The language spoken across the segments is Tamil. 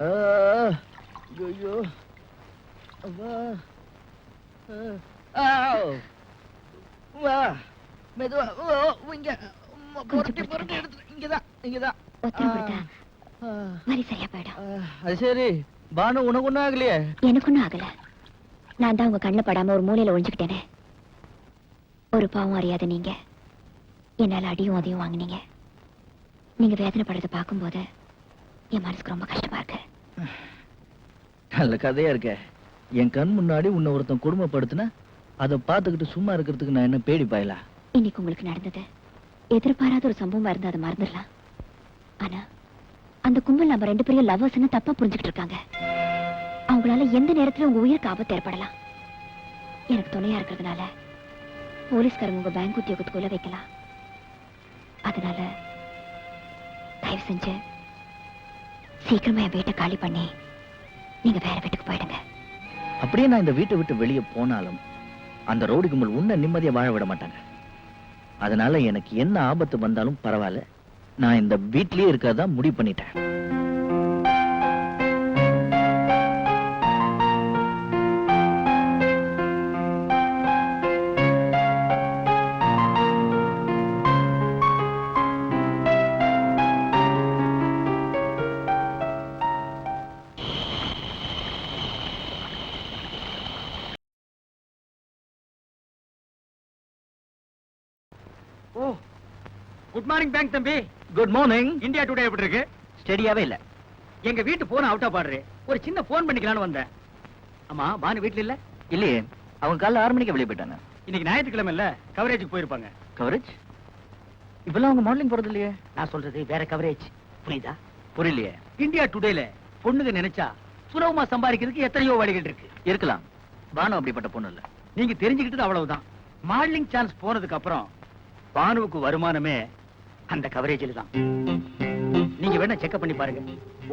ஐயோ வா மெதுவா இங்க புரட்டி எடுத்து இங்கதான் சரியா போயிடும். அது சரி பானு உனக்கு ஒண்ணும் ஆகலையே? எனக்கு ஒண்ணும் ஆகல. நான் தான் உங்க கண்ணில் படாம ஒரு மூலையில ஒழிஞ்சுக்கிட்டேனே. ஒரு பாவம் அறியாத நீங்க என்னால அடியும் அதையும் வாங்கினீங்க. நீங்க வேதனைப்படுறத பார்க்கும்போது என் மனசுக்கு ரொம்ப கஷ்டமா இருக்கு. நல்ல கதையா இருக்க. என் கண் முன்னாடி உன்னை ஒருத்தன் கொடுமைப்படுத்தின அதை பார்த்துக்கிட்டு சும்மா இருக்கிறதுக்கு நான் என்ன பேடி பாயலா? இன்னைக்கு உங்களுக்கு நடந்தது எதிர்பாராத ஒரு சம்பவமா இருந்தா அதை மறந்துடலாம். ஆனா அந்த கும்பல் நம்ம 2 பேரும் லவ்வர்ஸ்னு தப்பா புரிஞ்சுக்கிட்டு இருக்காங்க. அவங்களால எந்த நேரத்துல உங்க உயிருக்கு ஆபத்து ஏற்படலாம். எனக்கு துணையா இருக்கிறதுனால போலீஸ்காரங்க உங்க பேங்க் உத்தியோகத்துக்குள்ள வைக்கலாம். அதனால தயவு செஞ்சு சீக்கிரமா என் வீட்டை காலி பண்ணி நீங்க வேற வீட்டுக்கு போயிடுங்க. அப்படியே நான் இந்த வீட்டை விட்டு வெளியே போனாலும் அந்த ரோடு கும்பல் உன்னை நிம்மதியா வாழ விட மாட்டாங்க. அதனால எனக்கு என்ன ஆபத்து வந்தாலும் பரவாயில்ல, நான் இந்த வீட்லயே இருக்கறதா முடிவு பண்ணிட்டேன். குட் மார்னிங் பேங்க் தம்பி. Good morning. இந்தியா டுடே எப்படி இருக்கு? ஸ்டெடியாவே இல்ல. எங்க வீட்டு போன் அவுட் ஆஃப் ஆர்டர். ஒரு சின்ன போன் பண்ணிக்கலாம்னு வந்தேன். ஆமா பானு வீட்ல இல்ல? இல்லையே, அவங்க காலைல 6 மணிக்கு வெளியே போயிட்டாங்க. இன்னைக்கு ஞாயிற்றுக்கிழமை இல்ல, கவரேஜுக்கு போயிருப்பாங்க. கவரேஜ்? இப்பெல்லாம் அவங்க மாடலிங் போறது இல்லையே. நான் சொல்றது வேற கவரேஜ், புரியுதா? புரியலையே. இந்தியா டுடேல பொண்ணுங்க நினைச்சா சுலபமா சம்பாதிக்கிறதுக்கு எத்தனையோ வழிகள் இருக்கு. இருக்கலாம், பானு அப்படிப்பட்ட பொண்ணு இல்ல. நீங்க தெரிஞ்சுக்கிட்டது அவ்வளவுதான். மாடலிங் சான்ஸ் போனதுக்கு அப்புறம் பானுவுக்கு வருமானமே அந்த கவரேஜில் தான். நீங்க வேணா செக்அப் பண்ணி பாருங்க.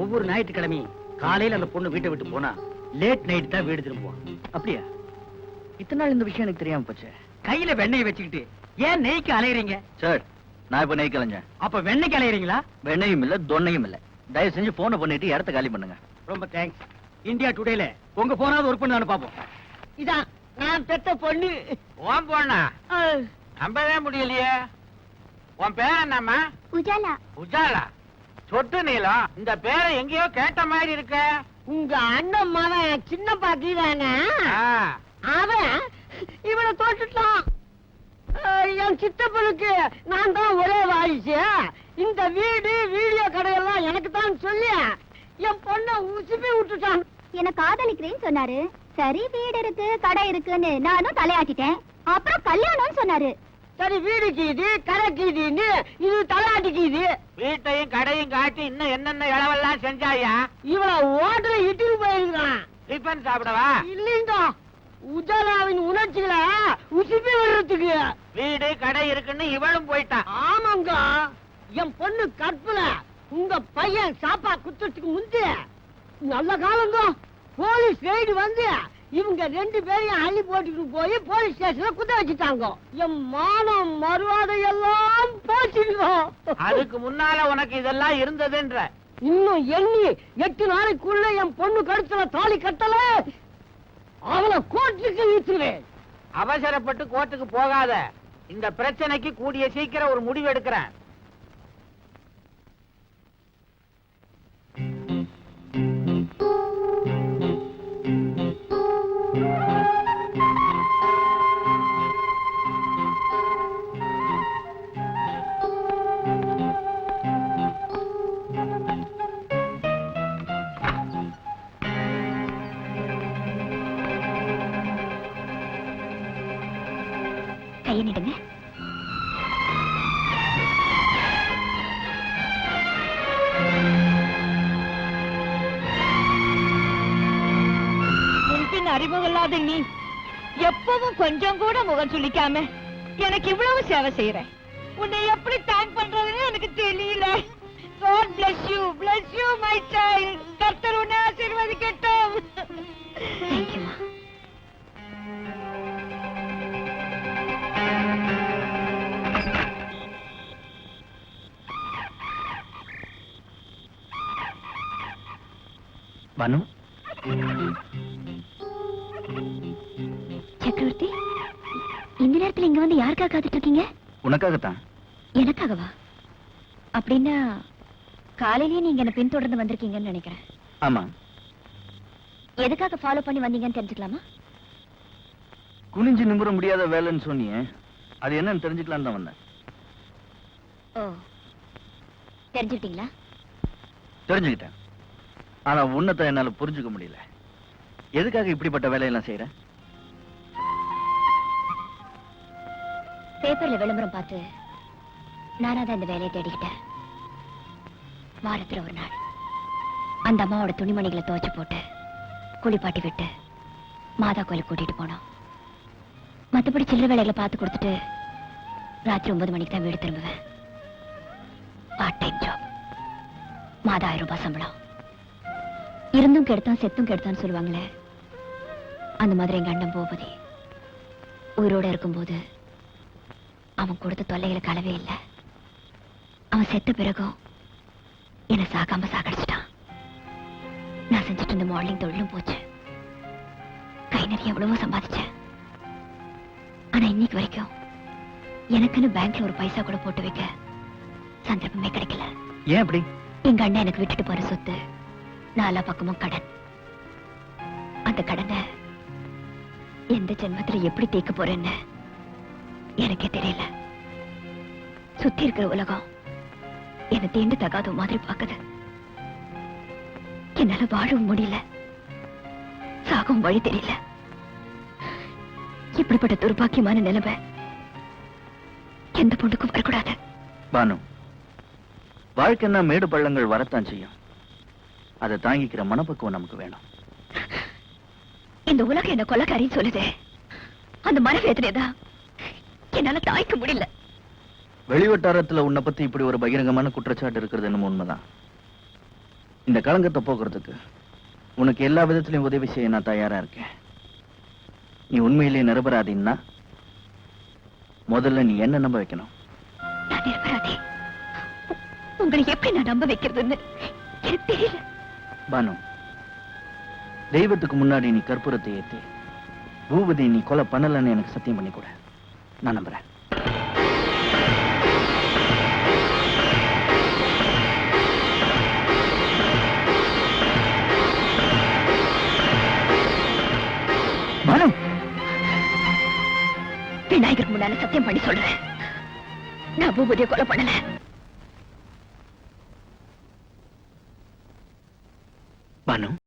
ஒவ்வொரு ஞாயிற்றுக்கிழமையும் காலையில அந்த பொண்ணு வீட்டை விட்டு போனா லேட் நைட் தான் வீடு திரும்புவான். அப்படியா? இத்தனை நாள் இந்த விஷயம் எனக்கு தெரியாம போச்சு. கையில வெண்ணெய் வச்சுக்கிட்டு ஏன் நெய்க்கு அலையறீங்க? சார், நான் இப்ப நெய் கலைஞ்சேன். அப்ப வெண்ணெய்க்கு அலையறீங்களா? வெண்ணையும் இல்ல தொன்னையும் இல்ல. தயவு செஞ்சு போனை பண்ணிட்டு இடத்த காலி பண்ணுங்க. ரொம்ப தேங்க்ஸ். இந்தியா டுடேல உங்க போனாவது ஒர்க் பண்ணு பாப்போம். இதான் நான் பெத்த பொண்ணு. ஓம் பொண்ணா? நம்பவே முடியலையே. உன் பேர் என்னம்மா? உஜாலா. உஜாலா? சொட்டு நீளம். இந்த பேரை எங்கேயோ கேட்ட மாதிரி இருக்க. உங்க அண்ணன் மகன் சின்ன பாக்கிதானே, அவன் இவனை தோட்டுட்டான். என் சித்தப்பனுக்கு நான் தான் ஒரே வாரிசு. இந்த வீடு வீடியோ கடையெல்லாம் எனக்கு தான் சொல்லி என் பொண்ணை உசுப்பி விட்டுட்டான். என்ன காதலிக்கிறேன்னு சொன்னாரு. சரி, வீடு இருக்கு கடை இருக்குன்னு நானும் தலையாட்டிட்டேன். அப்புறம் கல்யாணம்னு சொன்னாரு. சரி, வீடு கீது கடை கீதுன்னு இது தலையாட்டிக்கு. இது வீட்டையும் கடையும் காட்டி இன்னும் என்னென்ன இளவெல்லாம் செஞ்சாயா? இவளை ஓட்டுல இட்டுக்கு போயிருக்கான். டிஃபன் சாப்பிடவா? இல்லைங்க, உஜாலாவின் உணர்ச்சிகளை உசுப்பி விடுறதுக்கு. வீடு கடை இருக்குன்னு இவளும் போயிட்டான். ஆமாங்க, என் பொண்ணு கற்பல உங்க பையன் சாப்பா குத்துறதுக்கு முந்தி நல்ல காலங்க போலீஸ் ரெய்டு வந்து இவங்க 2 பேரையும் அள்ளி போட்டுட்டு போய் போலீஸ் ஸ்டேஷன்ல குத்த வச்சுட்டாங்க. என் மானம் மறுவாதை எல்லாம் போச்சுட்டோம். அதுக்கு முன்னால உனக்கு இதெல்லாம் இருந்ததுன்ற. இன்னும் எண்ணி 8 நாளைக்குள்ள என் பொண்ணு கழுத்துல தாலி கட்டல அவளை கோர்ட்டுக்கு இழுத்துவேன். அவசரப்பட்டு கோர்ட்டுக்கு போகாத. இந்த பிரச்சனைக்கு கூடிய சீக்கிரம் ஒரு முடிவு எடுக்கிறேன். கையனிடுங்க. முன்பின் அறிமுகம் இல்லாத நீ எப்பவும் கொஞ்சம் கூட முகம் சுளிக்காம எனக்கு இவ்வளவு சேவை செய்யற. உன்னை எப்படி தேங்க் பண்றதுன்னு எனக்கு தெரியல. God bless you my child. கர்த்தர் உன்னை ஆசீர்வதிக்கட்டும். Thank you. பானு, சக்கரவர்த்தி, இந்த நேரத்துல இங்க வந்து யாருக்காக காத்துட்டு இருக்கீங்க? உனக்காகத்தான். எனக்காகவா? அப்படின்னா காலையிலேயே நீங்க என்ன பின்தொடர்ந்து வந்திருக்கீங்கன்னு நினைக்கிறேன். ஆமா, எதுக்காக ஃபாலோ பண்ணி வந்தீங்கன்னு தெரிஞ்சுக்கலாமா? குனிஞ்சு நிமிர முடியாத வேலைன்னு சொன்னியே, அது என்னன்னு தெரிஞ்சுக்கலான்னு தான் வந்தேன். ஓ, தெரிஞ்சுக்கிட்டீங்களா? தெரிஞ்சுக்கிட்டேன். ஆனா உன்னத்தை என்னால புரிஞ்சுக்க முடியல. எதுக்காக இப்படிப்பட்ட வேலையெல்லாம் செய்யற? பேப்பர்ல விளம்பரம் பார்த்து நானா தான் இந்த வேலையை தேடிக்கிட்டேன். வாரத்துல ஒரு நாள் அந்த அம்மாவோட துணிமணிகளை துவைச்சு போட்டு குளிப்பாட்டி விட்டு மாதா கோயிலுக்கு கூட்டிட்டு போனோம். மத்தபடி சில்லறை வேலைகளை பார்த்து கொடுத்துட்டு ராத்திரி 9 மணிக்கு தான் வீடு திரும்புவேன். Part time job. மாதம் 1000 ரூபாய் சம்பளம். இருந்தும் கெடுத்தான் செத்தும் கெடுத்தான்னு சொல்லுவாங்களே, அந்த மாதிரி எங்க அண்ணன் பூபதி உயிரோட இருக்கும்போது அவன் கொடுத்த தொல்லைகளுக்கு அளவே இல்லை. அவன் செத்த பிறகும் என்னை சாகாம சாகடிச்சிட்டான். நான் செஞ்சுட்டு இருந்த மாடலிங் தொழிலும் போச்சு. கை நிறைய எவ்வளவோ சம்பாதிச்சேன். ஆனா இன்னைக்கு வரைக்கும் எனக்குன்னு பேங்க்ல ஒரு பைசா கூட போட்டு வைக்க சந்தர்ப்பமே கிடைக்கல. ஏன் அப்படி? எங்க அண்ணன் எனக்கு விட்டுட்டு போற சொத்து 4 பக்கமும் கடன். அந்த கடனை எந்த ஜென்மத்துல எப்படி தீர்க்க போறேன்னு எனக்கே தெரியல. சுத்தி இருக்கிற உலகம் என்னை தீண்டு தகாத மாதிரி பாக்குது. என்னால வாழவும் முடியல, சாகவும் வழி தெரியல. இப்படிப்பட்ட துர்பாக்கியமான நிலைமை எந்த பொண்ணுக்கும் வரக்கூடாது. பானு, வாழ்க்கைன்னா மேடு பள்ளங்கள் வரத்தான் செய்யும். அதை தாங்கிக்கிற மனப்பக்குவம் நமக்கு வேணும். இந்த உலகம் என்ன கொலைக்காரின்னு சொல்லுது. அந்த மனவேதனைதான் என்னால தாய்க்க முடியல. வெளிவட்டாரத்துல உன்னை பத்தி இப்படி ஒரு பகிரங்கமான குற்றச்சாட்டு இருக்கிறது என்னமோ உண்மைதான். இந்த களங்கத்தை போக்குறதுக்கு உனக்கு எல்லா விதத்திலையும் உதவி செய்ய நான் தயாரா இருக்கேன். நீ உண்மையிலேயே நிரபராதின்னா முதல்ல நீ என்ன நம்ப வைக்கணும். நான் நிரபராதி. உங்களை எப்படி நான் நம்ப வைக்கிறதுன்னு எனக்கு தெரியல. பானு, தெய்வத்துக்கு முன்னாடி நீ கற்பூரத்தை ஏத்தி பூபதி நீ கொலை பண்ணலன்னு எனக்கு சத்தியம் பண்ணி கூட நான் நம்புறேன். பானு, விநாயகருக்கு முன்னால சத்தியம் பண்ணி சொல்றேன், நான் பூபதியை கொலை பண்ணல. பானு,